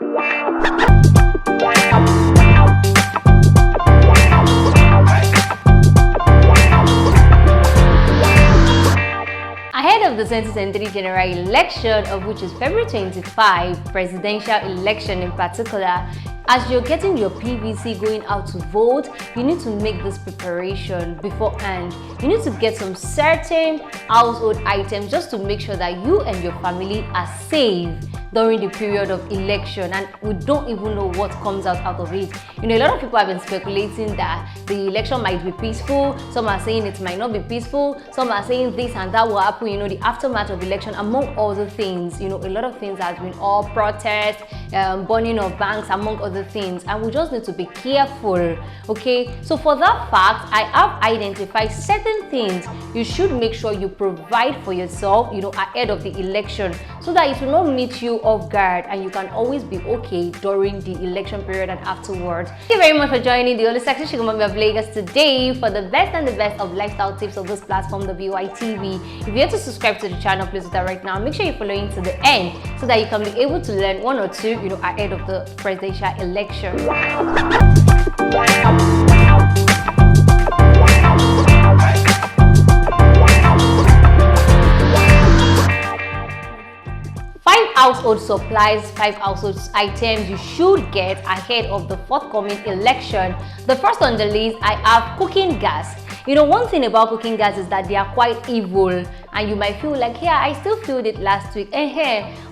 Ahead of the 2023 general election, of which is February 25, presidential election in particular, as you're getting your PVC going out to vote, you need to make this preparation beforehand. You need to get some certain household items just to make sure that you and your family are safe during the period of election, and we don't even know what comes out of it. A lot of people have been speculating that the election might be peaceful. Some are saying it might not be peaceful. Some are saying this and that will happen, the aftermath of election, among other things. A lot of things has been all protests, burning of banks, among other things, and we just need to be careful. Okay, so for that fact, I have identified certain things you should make sure you provide for yourself, ahead of the election, so that it will not meet you off guard and you can always be okay during the election period and afterwards. Thank you very much for joining the only sexy sugar mommy of Lagos today for the best and the best of lifestyle tips of this platform, the VYTV. If you're to subscribe to the channel, please do that right now. Make sure you're following to the end so that you can be able to learn one or two, ahead of the presidential election. 5 household supplies, 5 household items you should get ahead of the forthcoming election. The first on the list, I have cooking gas. One thing about cooking gas is that they are quite evil, and you might feel like, yeah, I still filled it last week,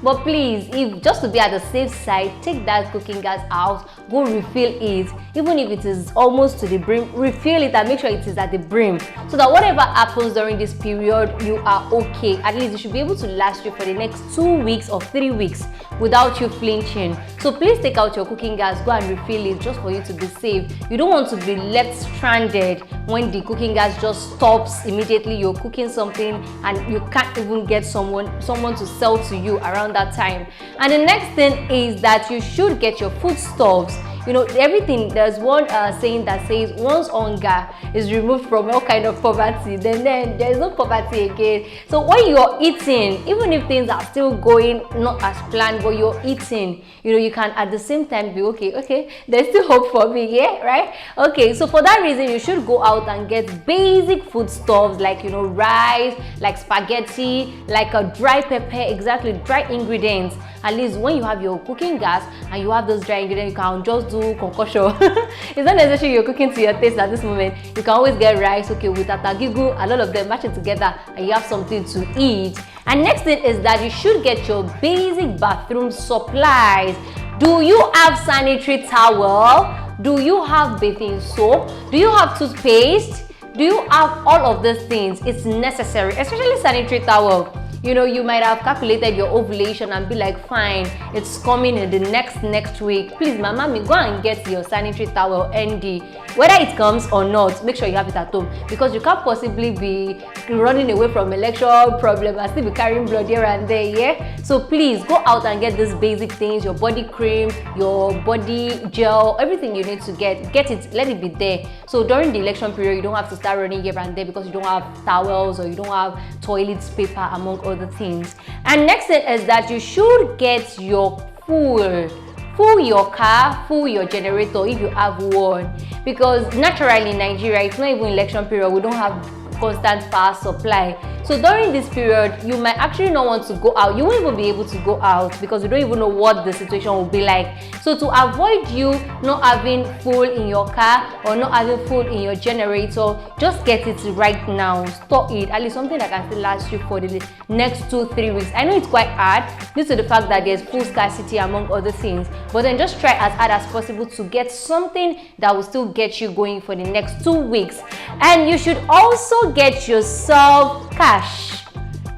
but please, if just to be at the safe side, take that cooking gas out, go refill it. Even if it is almost to the brim, refill it and make sure it is at the brim, so that whatever happens during this period, you are okay. At least it should be able to last you for the next 2 weeks or 3 weeks without you flinching. So please take out your cooking gas, go and refill it, just for you to be safe. You don't want to be left stranded when the cooking gas just stops immediately. You're cooking something and you can't even get someone to sell to you around that time. And the next thing is that you should get your foodstuffs. Everything, there's one saying that says once hunger is removed from all kind of poverty, then there's no poverty again. So when you're eating, even if things are still going not as planned, but you're eating, you can at the same time be okay, there's still hope for me, yeah, right? Okay, so for that reason, you should go out and get basic foodstuffs like, rice, like spaghetti, like a dry pepper, exactly, dry ingredients. At least when you have your cooking gas and you have those dry ingredients, you can just do concoction. It's not necessarily you're cooking to your taste at this moment. You can always get rice, with atagigu, and all of them, match it together, and you have something to eat. And next thing is that you should get your basic bathroom supplies. Do you have sanitary towel? Do you have bathing soap? Do you have toothpaste? Do you have all of these things? It's necessary, especially sanitary towel. You might have calculated your ovulation and be like, fine, it's coming in the next week. Please, my mommy, go and get your sanitary towel ND. Whether it comes or not, make sure you have it at home, because you can't possibly be running away from election problem and still be carrying blood here and there, yeah? So please go out and get these basic things, your body cream, your body gel, everything you need to get it, let it be there. So during the election period, you don't have to start running here and there because you don't have towels or you don't have toilet paper, among other things. And next thing is that you should get your fuel your car, fuel your generator if you have one, because naturally in Nigeria, it's not even election period, we don't have constant power supply. So during this period, you might actually not want to go out. You won't even be able to go out because you don't even know what the situation will be like. So to avoid you not having fuel in your car or not having fuel in your generator, just get it right now. Store it, at least something that can still last you for the next 2-3 weeks. I know it's quite hard due to the fact that there's fuel scarcity among other things, but then just try as hard as possible to get something that will still get you going for the next 2 weeks. And you should also get yourself cash.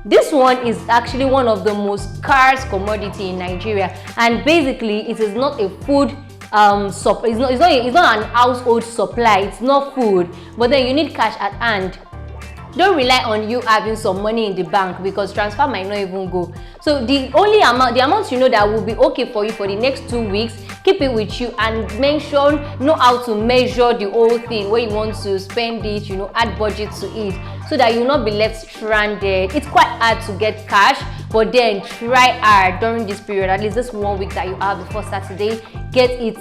This one is actually one of the most scarce commodity in Nigeria, and basically it is not a food it's not an household supply, it's not food, but then you need cash at hand. Don't rely on you having some money in the bank because transfer might not even go. So the amount you know that will be okay for you for the next 2 weeks, keep it with you and know how to measure the whole thing where you want to spend it, add budget to it. so that you will not be left stranded. It's quite hard to get cash, but then try hard during this period, at least this 1 week that you have before Saturday. Get it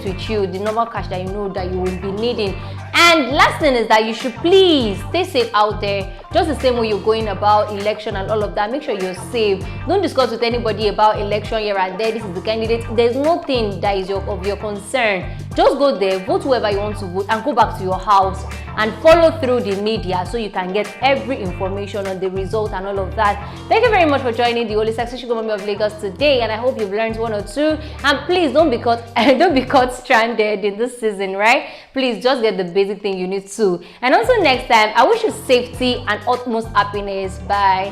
with you, the normal cash that you know that you will be needing. And last thing is that you should please stay safe out there. Just the same way you're going about election and all of that, make sure you're safe. Don't discuss with anybody about election here and there. This is the candidate. There's nothing that is of your concern. Just go there, vote whoever you want to vote, and go back to your house and follow through the media so you can get every information on the result and all of that. Thank you very much for joining the Holy Success Sugar Mommy of Lagos today, and I hope you've learned one or two. And please don't be caught stranded in this season, right? Please just get the basic thing you need to. And until next time, I wish you safety and utmost happiness. Bye.